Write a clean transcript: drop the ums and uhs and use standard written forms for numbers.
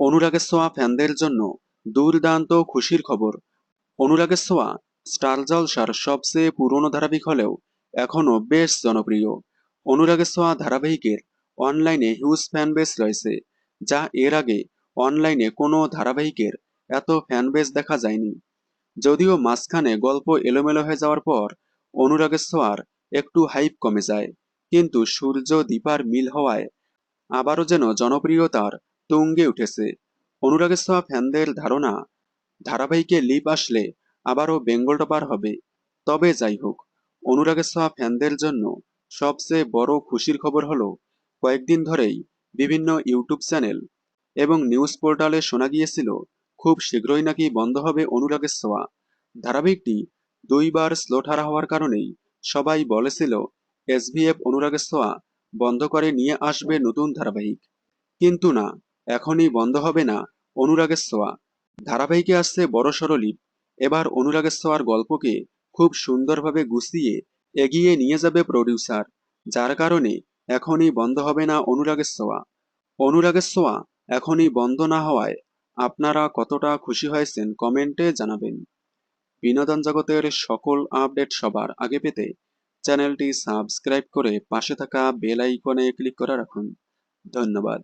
অনুরাগের ছোঁয়া ফ্যানদের জন্য দুর্দান্ত খুশির খবর। অনুরাগের ছোঁয়া স্টার জলসার সবচেয়ে পুরনো ধারাবাহিক হলেও এখনও বেশ জনপ্রিয়। অনুরাগের ছোঁয়া ধারাবাহিকের অনলাইনে হিউজ ফ্যান বেস রয়েছে, যা এর আগে অনলাইনে কোনো ধারাবাহিকের এত ফ্যান বেস দেখা যায়নি। যদিও মাঝখানে গল্প এলোমেলো হয়ে যাওয়ার পর অনুরাগের ছোঁয়ার একটু হাইপ কমে যায়, কিন্তু সূর্য দীপার মিল হওয়ায় আবারও যেন জনপ্রিয়তার তুঙ্গে উঠেছে। অনুরাগের ছোঁয়া ফ্যানদের ধারণা, ধারাবাহিকে লিপ আসলে আবারও বেঙ্গল টপার হবে। তবে যাই হোক, অনুরাগের ছোঁয়া ফ্যানদের জন্য সবচেয়ে বড় খুশির খবর হলো, কয়েকদিন ধরেই বিভিন্ন ইউটিউব চ্যানেল এবং নিউজ পোর্টালে শোনা গিয়েছিল খুব শীঘ্রই নাকি বন্ধ হবে অনুরাগের ছোঁয়া। ধারাবাহিকটি দুইবার স্লট হারা হওয়ার কারণেই সবাই বলেছিল এসভিএফ অনুরাগের ছোঁয়া বন্ধ করে নিয়ে আসবে নতুন ধারাবাহিক। কিন্তু না, এখনই বন্ধ হবে না অনুরাগের ছোঁয়া। ধারাবাহিকে আসছে বড়সড় লিপ। এবার অনুরাগের ছোঁয়ার গল্পকে খুব সুন্দরভাবে গুছিয়ে এগিয়ে নিয়ে যাবে প্রডিউসার, যার কারণে এখনই বন্ধ হবে না অনুরাগের ছোঁয়া। অনুরাগের ছোঁয়া এখনই বন্ধ না হওয়ায় আপনারা কতটা খুশি হয়েছেন কমেন্টে জানাবেন। বিনোদন জগতের সকল আপডেট সবার আগে পেতে চ্যানেলটি সাবস্ক্রাইব করে পাশে থাকা বেল আইকনে ক্লিক করে রাখুন। ধন্যবাদ।